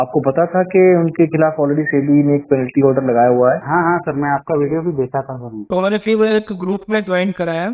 आपको पता था कि उनके खिलाफ ऑलरेडी सेबी ने एक पेनल्टी ऑर्डर लगाया हुआ है? हाँ सर, मैं आपका वीडियो भी देखा था सर। तो मैंने फिर एक ग्रुप में ज्वाइन कराया,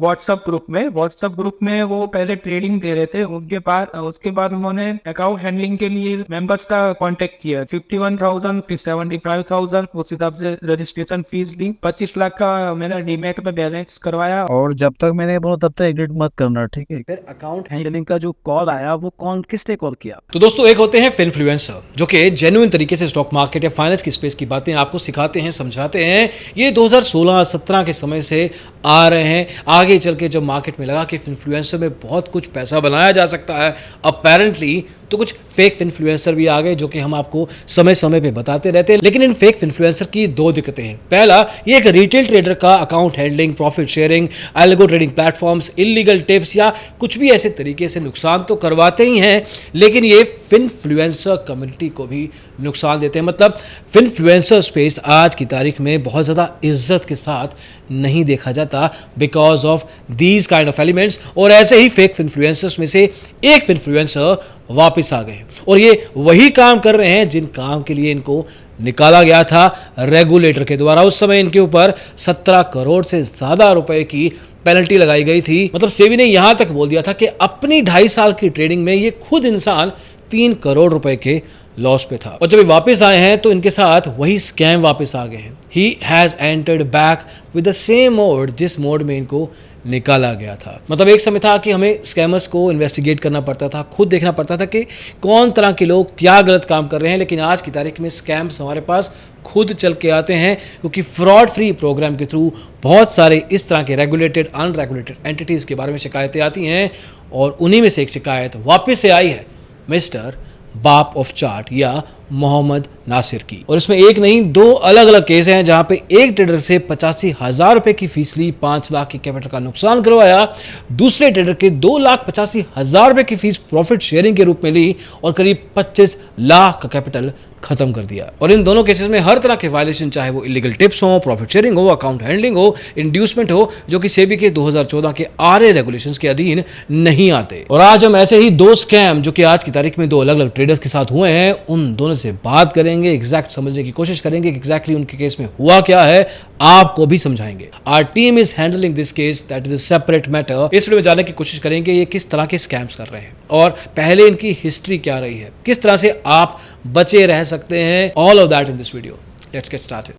व्हाट्सएप ग्रुप में वो पहले ट्रेडिंग दे रहे थे। उसके बाद उन्होंने अकाउंट हैंडलिंग के लिए मेंबर्स का कांटेक्ट किया। 51,000 फिर 75,000 उस हिसाब से रजिस्ट्रेशन फीस ली। 25 लाख का मैंने डीमैट में बैलेंस करवाया। और जब तक मैंने बोला तब तक एडिट मत करना, ठीक है? फिर अकाउंट हैंडलिंग का जो कॉल आया वो कौन किसने कॉल किया? तो दोस्तों, एक होते हैं इन्फ्लुएंसर जो कि जेन्युइन तरीके से स्टॉक मार्केट या फाइनेंस की स्पेस की बातें आपको सिखाते हैं, समझाते हैं। ये 2016-17 के समय से आ रहे हैं। आगे चल के जब मार्केट में लगा कि इन्फ्लुएंसर में बहुत कुछ पैसा बनाया जा सकता है अपेरेंटली, तो कुछ फेक इन्फ्लुएंसर भी आ गए जो कि हम आपको समय समय पे बताते रहते हैं। लेकिन इन फेक इन्फ्लुएंसर की दो दिक्कतें हैं। पहला, ये एक रिटेल ट्रेडर का account handling, profit sharing, algo trading platforms, illegal tips या कुछ भी ऐसे तरीके से नुकसान तो करवाते ही हैं, लेकिन ये फिनफ्लुएंसर कम्युनिटी को भी नुकसान देते हैं। मतलब फिनफ्लुएंसर स्पेस आज की तारीख में बहुत ज़्यादा इज्जत के साथ नहीं देखा जाता because of these kind of elements. और ऐसे ही फेक फिनफ्लुएंसर्स में से एक फिनफ्लुएंसर वापस आ गए और ये वही काम कर रहे हैं जिन काम के लिए इनको निकाला गया था रेगुलेटर के द्वारा। उस समय इनके ऊपर 17 करोड़ से ज़्यादा रुपए की पेनल्टी लगाई गई थी। मतलब सेबी ने यहां तक बोल दिया था कि अपनी 2.5 साल की ट्रेडिंग में ये खुद इंसान 3 करोड़ रुपए के लॉस पे था। और जब ये वापस आए हैं तो इनके साथ वही स्कैम वापस आ गए हैं। He has entered back with the same mode जिस मोड में इनको निकाला गया था। मतलब एक समय था कि हमें स्कैमर्स को इन्वेस्टिगेट करना पड़ता था, खुद देखना पड़ता था कि कौन तरह के लोग क्या गलत काम कर रहे हैं। लेकिन आज की तारीख में स्कैम्स हमारे पास खुद चल के आते हैं, क्योंकि फ्रॉड फ्री प्रोग्राम के थ्रू बहुत सारे इस तरह के रेगुलेटेड अनरेगुलेटेड एंटिटीज़ के बारे में शिकायतें आती हैं। और उन्हीं में से एक शिकायत वापस से आई है मिस्टर बाप ऑफ चार्ट या मोहम्मद नासिर की। और इसमें एक नहीं, 2 अलग अलग केस हैं जहां पे एक ट्रेडर से 85,000 रुपए की फीस ली, 5 लाख के कैपिटल का नुकसान करवाया। दूसरे ट्रेडर के 2,85,000 रुपए की फीस प्रॉफिट शेयरिंग के रूप में ली और करीब 25 लाख का कैपिटल खत्म कर दिया। और इन दोनों केसेस में हर तरह के वायलेशन, चाहे वो इलीगल टिप्स हो, प्रॉफिट शेयरिंग हो, अकाउंट हैंडलिंग हो, इंड्यूसमेंट हो, जो कि सेबी के 2014 के आरए रेगुलेशंस के अधीन नहीं आते। और आज हम ऐसे ही 2 स्कैम जो कि आज की तारीख में 2 अलग अलग ट्रेडर्स के साथ हुए हैं, उन दोनों से बात करेंगे, एग्जैक्ट समझने की कोशिश करेंगे कि एग्जैक्टली उनके केस में हुआ क्या है, आपको भी समझाएंगे। Our team is handling this case, that is a separate matter. इस वीडियो में जानने की कोशिश करेंगे ये किस तरह के स्कैम्स कर रहे हैं और पहले इनकी हिस्ट्री क्या रही है, किस तरह से आप बचे रह सकते हैं। All of that in this video. Let's get started.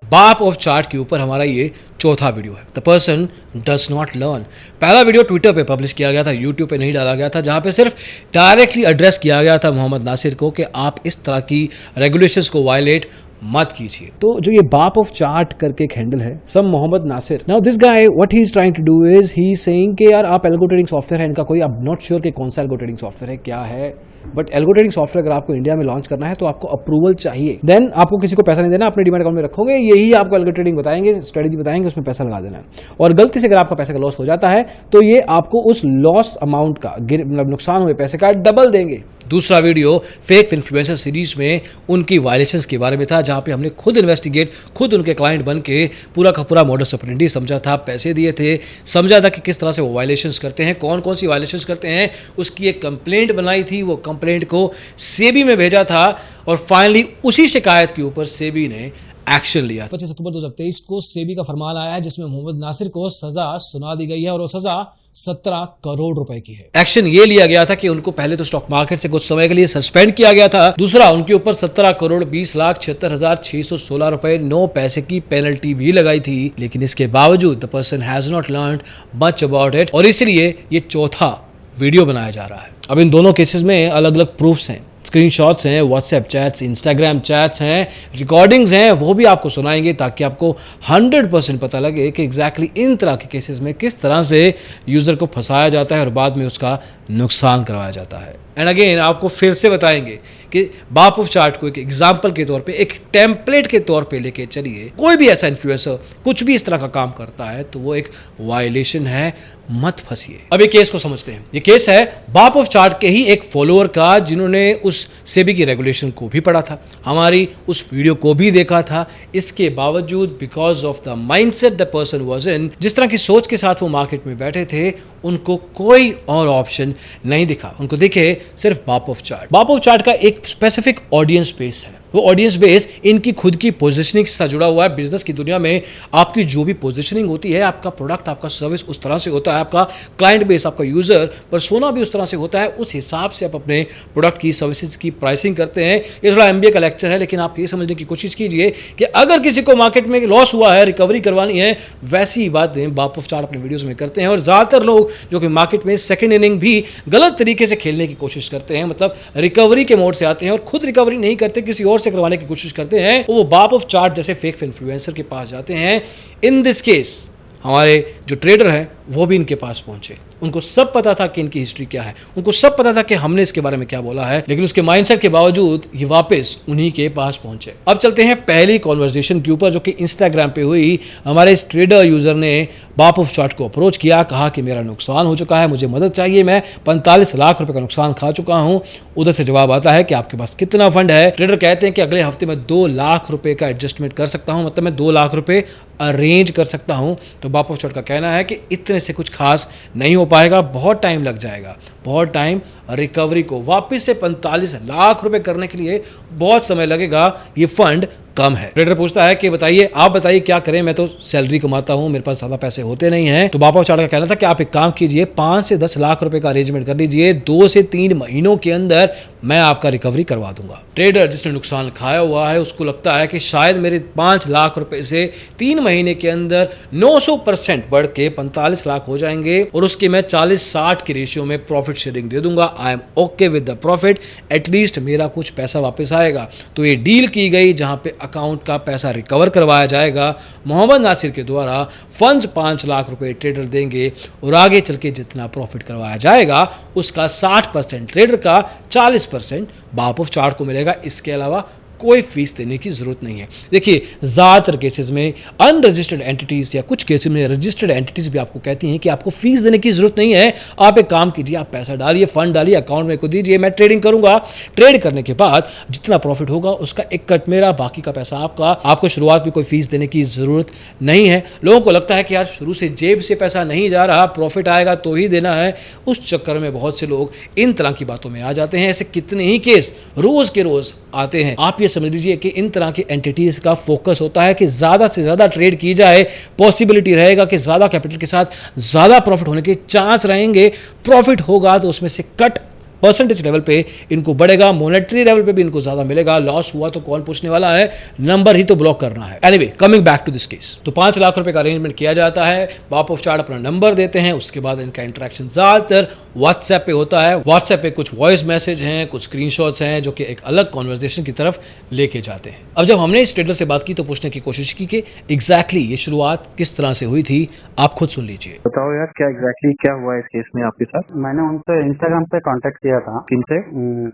बाप ऑफ चार्ट के ऊपर हमारा ये चौथा वीडियो है। The person does not learn. पहला वीडियो ट्विटर पे पब्लिश किया गया था, यूट्यूब पे नहीं डाला गया था, जहां पे सिर्फ डायरेक्टली एड्रेस किया गया था मोहम्मद नासिर को कि आप इस तरह की रेगुलेशंस को वायलेट मत कीजिए। तो जो ये बाप ऑफ चार्ट करके एक हैंडल है, some Mohammad Nasir, now this guy what he is trying to do is he saying कि यार आप एल्गो ट्रेडिंग सॉफ्टवेयर है इनका कोई, अब नॉट श्योर कि कौन सा एल्गो ट्रेडिंग सॉफ्टवेयर है, क्या है, बट एल्गो ट्रेडिंग सॉफ्टवेयर अगर आपको इंडिया में लॉन्च करना है तो आपको अप्रूवल चाहिए। देन आपको किसी को पैसा नहीं देना, अपने डीमैट अकाउंट में रखोगे, यही आपको एल्गो ट्रेडिंग बताएंगे, स्ट्रेटेजी बताएंगे, उसमें पैसा लगा देना है। और गलती से अगर आपका पैसे का लॉस हो जाता है तो ये आपको उस लॉस अमाउंट का, मतलब नुकसान हुए पैसे का डबल देंगे। दूसरा वीडियो फेक इन्फ्लुएंसर सीरीज में उनकी वायलेशंस के बारे में था, जहां पे हमने खुद इन्वेस्टिगेट, खुद उनके क्लाइंट बन के पूरा का पूरा मॉडस ऑपरेंडी समझा था, पैसे दिए थे, समझा था कि किस तरह से वो वायलेशंस करते हैं, कौन कौन सी वायलेशंस करते हैं। उसकी एक कंप्लेंट बनाई थी, वो कंप्लेंट को सेबी में भेजा था और फाइनली उसी शिकायत के ऊपर सेबी ने एक्शन लिया। 25 अक्टूबर 2023 को सेबी का फरमान आया है जिसमें मोहम्मद नासिर को सजा सुना दी गई है और वो सजा 17 करोड़ रुपए की है। एक्शन ये लिया गया था कि उनको पहले तो स्टॉक मार्केट से कुछ समय के लिए सस्पेंड किया गया था। दूसरा, उनके ऊपर 17 करोड़ 20,76,616 रुपए 9 पैसे की पेनल्टी भी लगाई थी। लेकिन इसके बावजूद the person has not learned much about it और इसलिए ये चौथा वीडियो बनाया जा रहा है। अब इन दोनों केसेस में अलग अलग प्रूफ्स हैं, स्क्रीनशॉट्स हैं, व्हाट्सएप चैट्स, इंस्टाग्राम चैट्स हैं, रिकॉर्डिंग्स हैं, वो भी आपको सुनाएंगे ताकि आपको 100% पता लगे कि एग्जैक्टली इन तरह के केसेस में किस तरह से यूज़र को फंसाया जाता है और बाद में उसका नुकसान करवाया जाता है। एंड अगेन आपको फिर से बताएंगे कि बाप ऑफ चार्ट को एक एग्जाम्पल के तौर पे, एक टेम्पलेट के तौर पे लेके चलिए। कोई भी ऐसा इन्फ्लुएंसर कुछ भी इस तरह का काम करता है तो वो एक वायलेशन है मत फंसिए। अब ये केस को समझते हैं। ये केस है बाप ऑफ चार्ट के ही एक फॉलोअर का, जिन्होंने उस सेबी की रेगुलेशन को भी पढ़ा था, हमारी उस वीडियो को भी देखा था। इसके बावजूद because of the mindset the person was in, जिस तरह की सोच के साथ वो मार्केट में बैठे थे, उनको कोई और ऑप्शन नहीं दिखा। उनको दिखे सिर्फ बाप ऑफ चार्ट। बाप ऑफ चार्ट का एक स्पेसिफिक ऑडियंस बेस है। वो ऑडियंस बेस इनकी खुद की पोजीशनिंग से जुड़ा हुआ है। बिजनेस की दुनिया में आपकी जो भी पोजीशनिंग होती है, आपका प्रोडक्ट, आपका सर्विस उस तरह से होता है, आपका क्लाइंट बेस, आपका यूजर पर्सोना भी उस तरह से होता है। उस हिसाब से आप अपने प्रोडक्ट की, सर्विसेज की प्राइसिंग करते हैं। ये थोड़ा एमबीए का लेक्चर है, लेकिन आप ये समझने की कोशिश कीजिए कि अगर किसी को मार्केट में लॉस हुआ है, रिकवरी करवानी है, वैसी बातें बाप ऑफ चार्ट अपने वीडियोस में करते हैं। और ज्यादातर लोग जो कि मार्केट में सेकंड इनिंग भी गलत तरीके से खेलने की कोशिश करते हैं, मतलब रिकवरी के मोड से आते हैं और खुद रिकवरी नहीं करते, किसी और से करवाने की कोशिश करते हैं, वो बाप ऑफ चार्ट जैसे फेक इन्फ्लुएंसर के पास जाते हैं। इन दिस केस हमारे जो ट्रेडर हैं वो भी इनके पास पहुंचे। उनको सब पता था कि इनकी हिस्ट्री क्या है, उनको सब पता था कि हमने इसके बारे में क्या बोला है, लेकिन उसके माइंडसेट के बावजूद ये वापस उन्हीं के पास पहुंचे। अब चलते हैं पहली कॉन्वर्सेशन के ऊपर, जो कि इंस्टाग्राम पे हुई। हमारे इस ट्रेडर यूजर ने बाप ऑफ चार्ट को अप्रोच किया, कहा कि मेरा नुकसान हो चुका है, मुझे मदद चाहिए, मैं 45 लाख रुपए का नुकसान खा चुका हूं। उधर से जवाब आता है कि आपके पास कितना फंड है। ट्रेडर कहते हैं कि अगले हफ्ते में 2 लाख रुपए का एडजस्टमेंट कर सकता हूं, मतलब मैं 2 लाख रुपए अरेंज कर सकता हूं। तो बाप ऑफ चार्ट का कहना है कि इतने से कुछ खास नहीं हो पाएगा, बहुत टाइम लग जाएगा, बहुत टाइम रिकवरी को वापस से 45 लाख रुपए करने के लिए बहुत समय लगेगा, ये फंड कम है। ट्रेडर पूछता है कि बताइए, आप बताइए क्या करें, मैं तो सैलरी कमाता हूं, मेरे पास ज्यादा पैसे होते नहीं हैं। तो बाप ऑफ चार्ट का कहना था कि आप एक काम कीजिए, 5 से 10 लाख रुपए का अरेंजमेंट कर लीजिए, 2 से 3 महीनों के अंदर मैं आपका रिकवरी करवा दूंगा। ट्रेडर जिसने नुकसान खाया हुआ है, उसको लगता है कि शायद मेरे 5 लाख रुपए से 3 महीने के अंदर 900% बढ़ के 45 लाख हो जाएंगे और उसके मैं 40-60 के रेशियो में प्रॉफिट शेयरिंग दे दूंगा। I am okay with the profit, at least मेरा कुछ पैसा वापस आएगा। तो ये डील की गई, जहां पे अकाउंट का पैसा रिकवर करवाया जाएगा। मोहम्मद नासिर के द्वारा फंड्स 5 लाख रुपए ट्रेडर देंगे और आगे चल के जितना प्रॉफिट करवाया जाएगा उसका 60% ट्रेडर का, 40% बाप ऑफ चार्ट को मिलेगा। इसके अलावा कोई फीस देने की जरूरत नहीं है। देखिए, ज़्यादातर केसेस में अनरजिस्टर्ड एंटिटीज या कुछ केसेस में रजिस्टर्ड एंटिटीज भी आपको कहती हैं कि आपको फीस देने की जरूरत नहीं है। आप एक काम कीजिए, आप पैसा डालिए, फंड डालिए, अकाउंट में को दीजिए, मैं ट्रेडिंग करूंगा। ट्रेड करने के बाद जितना प्रॉफिट होगा उसका एक कट मेरा, बाकी का पैसा आपका। आपको शुरुआत में कोई फीस देने की जरूरत नहीं है। लोगों को लगता है कि यार शुरू से जेब से पैसा नहीं जा रहा, प्रॉफिट आएगा तो ही देना है। उस चक्कर में बहुत से लोग इन तरह की बातों में आ जाते हैं। ऐसे कितने ही केस रोज के रोज आते हैं। आप ये समझ लीजिए कि इन तरह की एंटिटीज का फोकस होता है कि ज्यादा से ज्यादा ट्रेड की जाए, पॉसिबिलिटी रहेगा कि ज्यादा कैपिटल के साथ ज्यादा प्रॉफिट होने के चांस रहेंगे। प्रॉफिट होगा तो उसमें से कट परसेंटेज लेवल पे इनको बढ़ेगा, मॉनेटरी लेवल पे भी इनको ज्यादा मिलेगा। लॉस हुआ तो कौन पूछने वाला है, नंबर ही तो ब्लॉक करना है। Anyway, coming back to this case, तो 5 लाख रुपए का अरेंजमेंट किया जाता है। बाप ऑफ चार्ट अपना नंबर देते हैं, उसके बाद इनका इंटरेक्शन ज्यादातर व्हाट्सएप पे होता है। व्हाट्सएप पे कुछ वॉइस मैसेज हैं, कुछ स्क्रीनशॉट्स हैं, जो कि एक अलग कॉन्वर्सेशन की तरफ लेके जाते हैं। अब जब हमने इस ट्रेडर से बात की तो पूछने की कोशिश की कि एग्जैक्टली ये शुरुआत किस तरह से हुई थी, आप खुद सुन लीजिए। बताओ यार, क्या एग्जैक्टली क्या हुआ इस केस में आपके साथ? मैंने उनसे इंस्टाग्राम पे कांटेक्ट किया था। किनसे?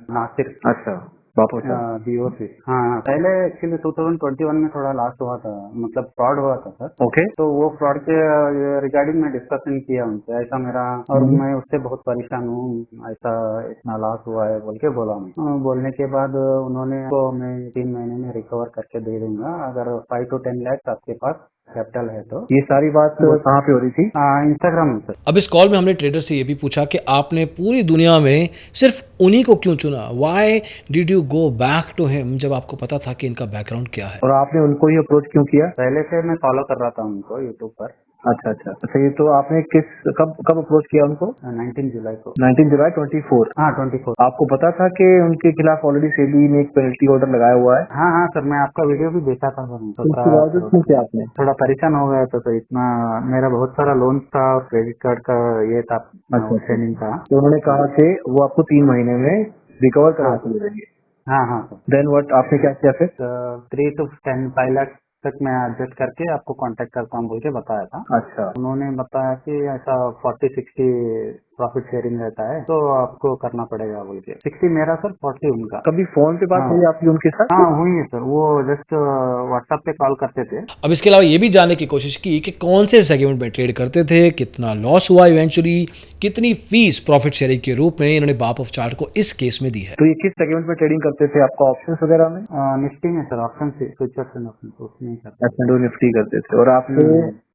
नासिर, अच्छा, बाप ऑफ चार्ट। बीओ से। हाँ, पहले एक्चुअली 2021 में थोड़ा लॉस हुआ था, मतलब फ्रॉड हुआ था सर। ओके। तो वो फ्रॉड के रिगार्डिंग में डिस्कशन किया उनसे, ऐसा मेरा, और मैं उससे बहुत परेशान हूँ, ऐसा इतना लॉस हुआ है बोल के बोला मैं। बोलने के बाद उन्होंने तो मैं 3 महीने में रिकवर करके दे दूंगा, अगर 5 to 10 लाख आपके पास कैपिटल है तो। ये सारी बात कहाँ पे हो रही थी? इंस्टाग्राम में सर। अब इस कॉल में हमने ट्रेडर से ये भी पूछा कि आपने पूरी दुनिया में सिर्फ उन्हीं को क्यों चुना, why did you go back to him, जब आपको पता था कि इनका बैकग्राउंड क्या है। और आपने उनको ही अप्रोच क्यों किया? पहले से मैं फॉलो कर रहा था उनको यूट्यूब पर। अच्छा अच्छा अच्छा, ये तो आपने कब अप्रोच किया उनको? 19 जुलाई को। 19 जुलाई 24। हाँ, 24। आपको पता था कि उनके खिलाफ ऑलरेडी सेबी ने एक पेनल्टी ऑर्डर लगाया हुआ है? हाँ हाँ सर, मैं आपका वीडियो भी देखा था सर। उसके बावजूद क्यों किया आपने? थोड़ा परेशान हो गया था, तो इतना मेरा बहुत सारा लोन था और क्रेडिट कार्ड का ये था, आउटस्टैंडिंग था। तो उन्होंने कहा कि वो आपको 3 महीने में रिकवर करा के दे देंगे। हाँ हाँ सर। देन व्हाट, आपने क्या किया फिर? 3 to 5 लाख तक मैं एडजस्ट करके आपको कांटेक्ट करता हूँ बोल के बताया था। अच्छा। उन्होंने बताया कि ऐसा 40-60 प्रॉफिट शेयरिंग रहता है तो आपको करना पड़ेगा बोल के। 60 मेरा सर, 40 उनका। कभी फोन पे बात हाँ। हुई आपकी उनके साथ? हाँ हुई है सर, वो जस्ट व्हाट्सएप पे कॉल करते थे। अब इसके अलावा ये भी जानने की कोशिश की कि कौन से सेगमेंट में ट्रेड करते थे, कितना लॉस हुआ इवेंचुअली, कितनी फीस प्रॉफिट शेयरिंग के रूप में इन्होंने बाप ऑफ चार्ट को इस केस में दी है। तो ये किस सेगमेंट में ट्रेडिंग करते थे? आपका ऑप्शंस वगैरह में? निफ्टी में सर, ऑप्शन से फ्यूचर्स एंड ऑप्शन उसमें करते थे। S&P निफ्टी करते थे और आपसे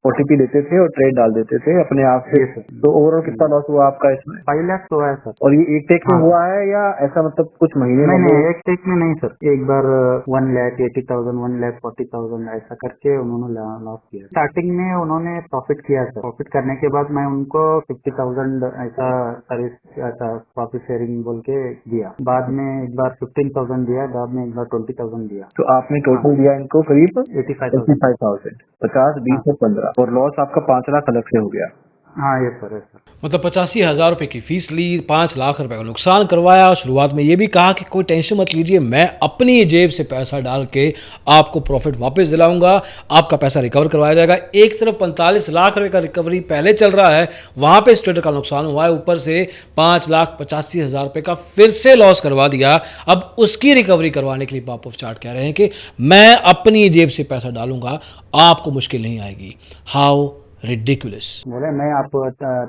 OTP लेते थे और ट्रेड डाल देते थे अपने आप से। तो ओवरऑल कितना लॉस हुआ आपका इसमें? 5 लाख तो है सर। और ये एक टेक में हाँ। हुआ है या ऐसा मतलब कुछ महीने में? नहीं, एक टेक में नहीं सर, एक बार 1,80,000 1,40,000 ऐसा करके उन्होंने लॉस किया। स्टार्टिंग में उन्होंने प्रॉफिट किया सर, प्रॉफिट करने के बाद मैं उनको 50,000 ऐसा सर्विस ऐसा प्रॉफिट शेयरिंग बोल के दिया। बाद में एक बार 15,000 दिया, बाद में एक बार 20,000 दिया। तो आपने टोटल दिया इनको करीब 85,000। 50, 20 और 15 और लॉस आपका 5 लाख अलग से हो गया। हाँ ये सर है सर। मतलब 85,000 रुपये की फीस ली, 5 लाख रुपए का नुकसान करवाया। शुरुआत में ये भी कहा कि कोई टेंशन मत लीजिए, मैं अपनी जेब से पैसा डाल के आपको प्रॉफिट वापस दिलाऊंगा, आपका पैसा रिकवर करवाया जाएगा। एक तरफ 45 लाख रुपए का रिकवरी पहले चल रहा है, वहां पे इस ट्रेडर का नुकसान हुआ है, ऊपर से 5,85,000 रुपये का फिर से लॉस करवा दिया। अब उसकी रिकवरी करवाने के लिए बाप ऑफ चार्ट कह रहे हैं कि मैं अपनी जेब से पैसा डालूंगा, आपको मुश्किल नहीं आएगी। How ridiculous. बोले मैं आप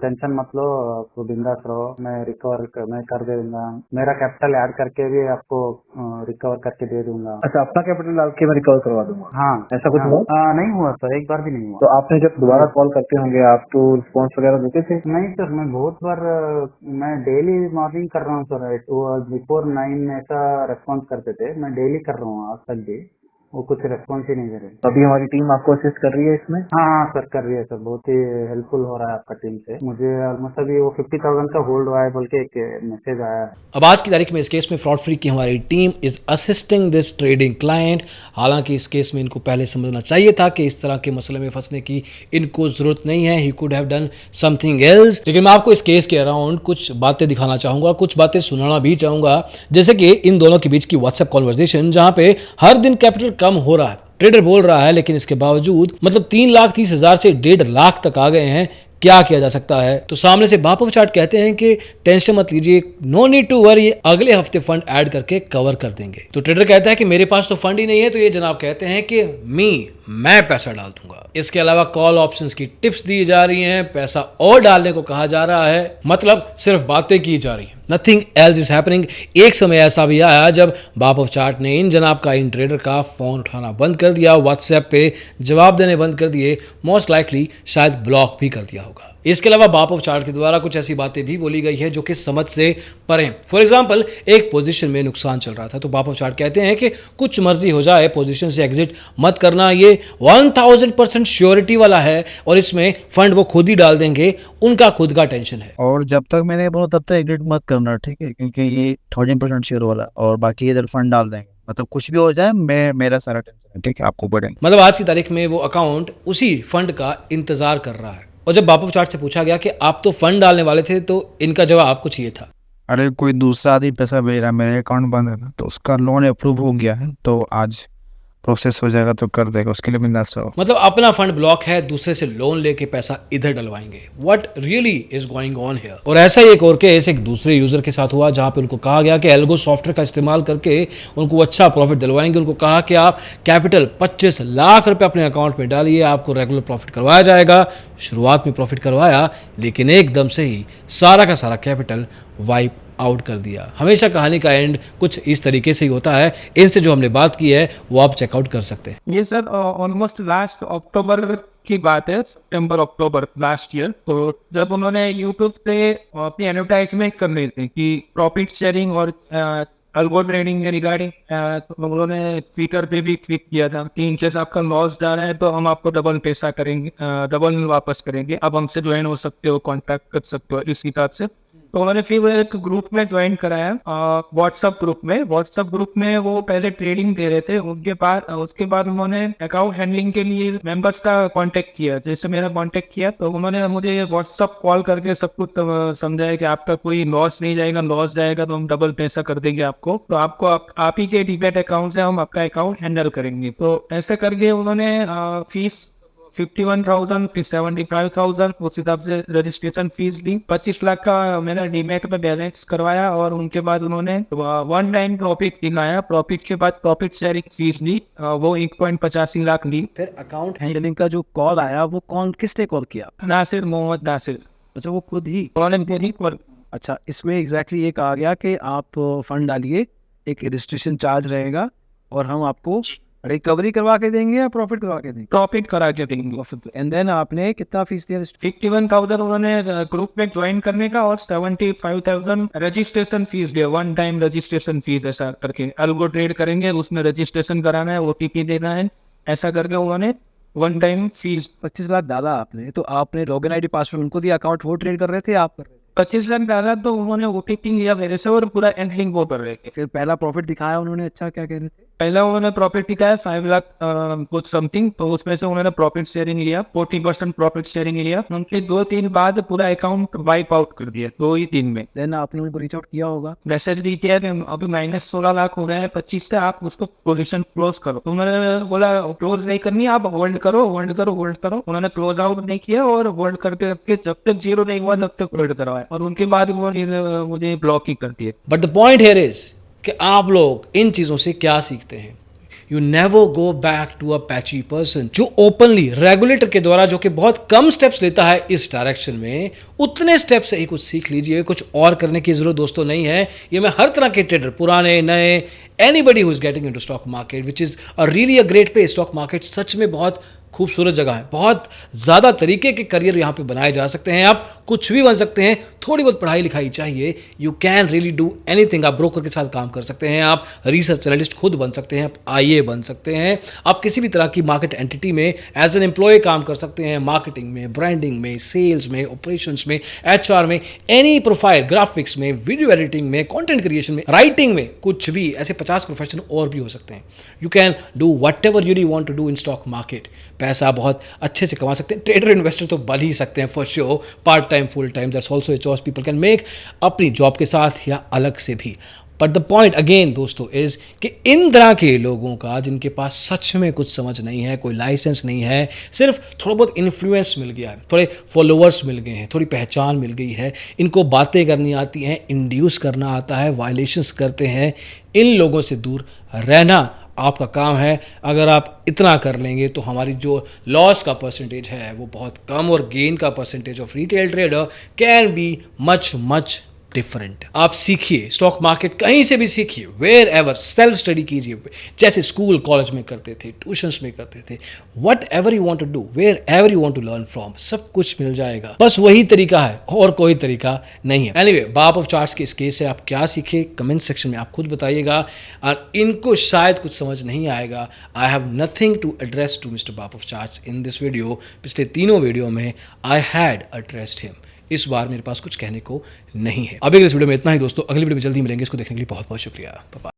टेंशन मत लो, आपको बिंदास रहो, मैं मैं कर दे दूंगा, मेरा कैपिटल ऐड करके भी आपको रिकवर करके दे दूंगा। अच्छा, अपना कैपिटल डाल के मैं रिकवर करवा दूंगा? हाँ। ऐसा कुछ हुआ? नहीं हुआ सर, एक बार भी नहीं हुआ। तो आपने जब दोबारा कॉल करते होंगे आप तो रिस्पॉन्स वगैरह देते थे? नहीं सर, मैं बहुत बार मैं डेली मॉर्निंग कर रहा हूँ सर, वो बिफोर 9 ऐसा रेस्पॉन्स करते थे, मैं डेली कर रहा हूँ आज तक भी, वो कुछ रेस्पॉन्स ही नहीं दे रहे। अभी हमारी टीम आपको असिस्ट कर रही है इसमें? हाँ सर कर रही है सर, बहुत ही हेल्पफुल हो रहा है आपका टीम से। मुझे ऑलमोस्ट अभी वो 50,000 का होल्ड हुआ है बोल के एक मैसेज आया है। अब आज की तारीख में इस केस में फ्रॉड फ्री की हमारी team is assisting this trading client. हालांकि इस केस में इनको पहले समझना चाहिए था कि इस तरह के मसले में फंसने की इनको जरूरत नहीं है, he could have done something else. लेकिन मैं आपको इस केस के अराउंड कुछ बातें दिखाना चाहूंगा, कुछ बातें सुनाना भी चाहूंगा, जैसे कि इन दोनों के बीच की व्हाट्सएप कॉन्वर्सेशन जहां पे हर दिन कैपिटल कम हो रहा है, ट्रेडर बोल रहा है, लेकिन इसके बावजूद मतलब 3,30,000 से 1.5 लाख तक आ गए हैं। क्या किया जा सकता है? तो सामने से बाप ऑफ चार्ट कहते हैं कि टेंशन मत लीजिए, नो नीड टू वरी, अगले हफ्ते फंड ऐड करके कवर कर देंगे। तो ट्रेडर कहता है कि मेरे पास तो फंड ही नहीं है, तो ये जनाब कहते हैं कि मैं पैसा डाल दूंगा। इसके अलावा कॉल ऑप्शंस की टिप्स दी जा रही हैं, पैसा और डालने को कहा जा रहा है, मतलब सिर्फ बातें की जा रही हैं, नथिंग एल्स इज हैपनिंग। एक समय ऐसा भी आया जब बाप ऑफ चार्ट ने इन जनाब का, इन ट्रेडर का फोन उठाना बंद कर दिया, व्हाट्सएप पे जवाब देने बंद कर दिए, मोस्ट लाइकली शायद ब्लॉक भी कर दिया होगा। इसके अलावा बाप ऑफ चार्ट के द्वारा कुछ ऐसी बातें भी बोली गई है जो कि समझ से परे। फॉर एग्जांपल, एक पोजीशन में नुकसान चल रहा था तो बाप ऑफ चार्ट कहते हैं कि कुछ मर्जी हो जाए, पोजीशन से एग्जिट मत करना, ये 1000% श्योरिटी वाला है और इसमें फंड वो खुद ही डाल देंगे, उनका खुद का टेंशन है। और जब तक मैंने बोला तब तक एग्जिट मत करना, ठीक है, क्योंकि ये 1000% शेयर वाला और बाकी इधर फंड डाल देंगे, मतलब कुछ भी हो जाए मेरा सारा टेंशन है, ठीक है, आपको बढ़ेंगे। मतलब आज की तारीख में वो अकाउंट उसी फंड का इंतजार कर रहा है। और जब बाप ऑफ चार्ट से पूछा गया कि आप तो फंड डालने वाले थे, तो इनका जवाब कुछ ये था, अरे कोई दूसरा आदमी पैसा भेज रहा है, मेरे अकाउंट बंद है ना, तो उसका लोन अप्रूव हो गया है, तो आज प्रोसेस हो जाएगा तो कर देगा, उसके लिए बिंदास रहो। मतलब अपना फंड ब्लॉक है, दूसरे से लोन लेके पैसा इधर डलवाएंगे। What really is going on here? और ऐसा ही एक और केस एक दूसरे यूजर के साथ हुआ जहां पे उनको कहा गया कि एल्गो सॉफ्टवेयर का इस्तेमाल करके उनको अच्छा प्रॉफिट दिलवाएंगे। उनको कहा कि आप कैपिटल 25 लाख रुपए अपने अकाउंट में डालिए, आपको रेगुलर प्रॉफिट करवाया जाएगा। शुरुआत में प्रॉफिट करवाया, लेकिन एकदम से ही सारा का सारा कैपिटल वाइप आउट कर दिया। हमेशा कहानी का एंड कुछ इस तरीके से ही होता है। इनसे जो हमने बात की है वो आप चेकआउट कर सकते हैं। ये सर ऑलमोस्ट लास्ट अक्टूबर की बात है, सितंबर अक्टूबर लास्ट ईयर। तो जब उन्होंने यूट्यूब पे अपनी एडवर्टाइजमेंट कर रही थी कि प्रॉफिट शेयरिंग और अल्गो ट्रेडिंग के रिगार्डिंग, तो उन्होंने ट्विटर पे भी क्लिक किया था कि इनकेस आपका लॉस जा रहा है तो हम आपको डबल पैसा करेंगे, डबल वापस करेंगे, अब हमसे ज्वाइन हो सकते हो, कॉन्टैक्ट कर सकते हो इस हिसाब से। तो उन्होंने फिर एक ग्रुप में ज्वाइन कराया, व्हाट्सएप ग्रुप में वो पहले ट्रेडिंग दे रहे थे, उसके बाद उन्होंने अकाउंट हैंडलिंग के लिए मेंबर्स का कांटेक्ट किया, जैसे मेरा कांटेक्ट किया, तो उन्होंने मुझे व्हाट्सएप कॉल करके सब कुछ समझाया कि आपका कोई लॉस नहीं जाएगा, लॉस जाएगा तो हम डबल पैसा कर देंगे आपको, तो आपको आप ही के डीमैट अकाउंट से हम आपका अकाउंट हैंडल करेंगे। तो ऐसे करके उन्होंने 51,000 फिर 75,000 उस हिसाब से रजिस्ट्रेशन फीस ली। 25 लाख का मैंने डीमैट में बैलेंस करवाया और उनके बाद उन्होंने 1 टाइम प्रॉफिट दिखाया। प्रॉफिट के बाद प्रॉफिट शेयरिंग फीस ली, वो 1.85 लाख ली। फिर अकाउंट हैंडलिंग का जो कॉल आया वो कौन किसने कॉल किया? नासिर, मोहम्मद नासिर, अच्छा, वो खुद ही? उन्होंने मुझे कॉल। अच्छा, इसमें एग्जैक्टली ये कहा गया कि आप फंड डालिए, एक रजिस्ट्रेशन चार्ज रहेगा और हम आपको रिकवरी करवा के देंगे या प्रॉफिट करवा के देंगे? प्रॉफिट करा के देंगे। एंड देन आपने कितना फीस दिया? 51,000 उन्होंने ग्रुप में ज्वाइन करने का और 75,000 रजिस्ट्रेशन फीस दिया। 1 टाइम रजिस्ट्रेशन फीस ऐसा करके, अल्गो ट्रेड करेंगे उसमें रजिस्ट्रेशन कराना है, OTP देना है, ऐसा करके उन्होंने 1 टाइम फीस। 25 लाख डाला आपने, तो आपने लॉगिन ID पासवर्ड उनको दिया, अकाउंट वो ट्रेड कर रहे थे, आप कर रहे थे? 25 लाख डाला तो उन्होंने OTP लिया मेरे से और पूरा एंडलिंग वो कर रहे थे। फिर पहला प्रॉफिट दिखाया उन्होंने, अच्छा क्या कह रहे थे? पहला उन्होंने प्रॉफिट दिखाया 5 लाख कुछ समथिंग, तो उसमें से उन्होंने प्रॉफिट शेयरिंग लिया, 40% प्रॉफिट शेयरिंग लिया। उनके 2-3 बाद पूरा अकाउंट वाइप आउट कर दिया 2 ही दिन में। देन आपने उनको रीच आउट किया होगा? मैसेज दी किया कि अभी -16 लाख हो गए हैं 25 से, आप उसको पोजीशन क्लोज करो। तो उन्होंने बोला क्लोज नहीं करनी, आप होल्ड करो होल्ड करो होल्ड करो। उन्होंने क्लोज आउट नहीं किया और होल्ड करके रखे, जब तक 0 नहीं हुआ तब तक होल्ड करवाया और उनके बाद वो मुझे ब्लॉक ही कर दिए। But the point here is कि आप लोग इन चीज़ों से क्या सीखते हैं? You never go back to a patchy person जो ओपनली रेगुलेटर के द्वारा, जो कि बहुत कम स्टेप्स लेता है इस डायरेक्शन में, उतने स्टेप से ही कुछ सीख लीजिए। कुछ और करने की जरूरत दोस्तों नहीं है। ये मैं हर तरह के ट्रेडर, पुराने नए, anybody who is getting into stock market which is a really a great place. Stock market सच में बहुत खूबसूरत जगह है, बहुत ज़्यादा तरीके के करियर यहाँ पे बनाए जा सकते हैं, आप कुछ भी बन सकते हैं। थोड़ी बहुत पढ़ाई लिखाई चाहिए, you can really do anything. आप ब्रोकर के साथ काम कर सकते हैं, आप रिसर्च एनालिस्ट खुद बन सकते हैं, आप IA बन सकते हैं, आप किसी भी तरह की मार्केट एंटिटी में एज एन एम्प्लॉय काम कर सकते हैं, मार्केटिंग में, ब्रांडिंग में, सेल्स में, ऑपरेशंस में, HR में, एनी प्रोफाइल, ग्राफिक्स में, वीडियो एडिटिंग में, कंटेंट क्रिएशन में, राइटिंग में, कुछ भी ऐसे 50 प्रोफेशन और भी हो सकते हैं। You can do whatever you want to do in stock market. पैसा बहुत अच्छे से कमा सकते हैं, ट्रेडर इन्वेस्टर तो बन ही सकते हैं for sure. Part time, full time, that's also a choice people can make, अपनी जॉब के साथ या अलग से भी। बट द पॉइंट अगेन दोस्तों इज कि इन तरह के लोगों का, जिनके पास सच में कुछ समझ नहीं है, कोई लाइसेंस नहीं है, सिर्फ थोड़ा बहुत इन्फ्लुएंस मिल गया है, थोड़े फॉलोअर्स मिल गए हैं, थोड़ी पहचान मिल गई है, इनको बातें करनी आती हैं, इंड्यूस करना आता है, वायलेशंस करते हैं, इन लोगों से दूर रहना आपका काम है। अगर आप इतना कर लेंगे तो हमारी जो लॉस का परसेंटेज है वो बहुत कम और गेन का percentage of retail trader can be much much different. आप सीखिए, स्टॉक मार्केट कहीं से भी सीखिए, वेयर एवर, सेल्फ स्टडी कीजिए, जैसे स्कूल कॉलेज में करते थे, ट्यूशंस में करते थे, whatever you want to do, wherever you want to learn from, सब कुछ मिल जाएगा। बस वही तरीका है और कोई तरीका नहीं है। एनीवे, बाप ऑफ चार्ट्स के इस केस से आप क्या सीखे, कमेंट सेक्शन में आप खुद बताइएगा। और इनको शायद कुछ समझ नहीं आएगा, I have nothing to address to mister Baap of charts in this video. पिछले 3 वीडियो में आई हैड एड्रेस्ड हिम, इस बार मेरे पास कुछ कहने को नहीं है। अभी इस वीडियो में इतना ही दोस्तों, अगली वीडियो में जल्दी मिलेंगे। इसको देखने के लिए बहुत बहुत शुक्रिया। बाय।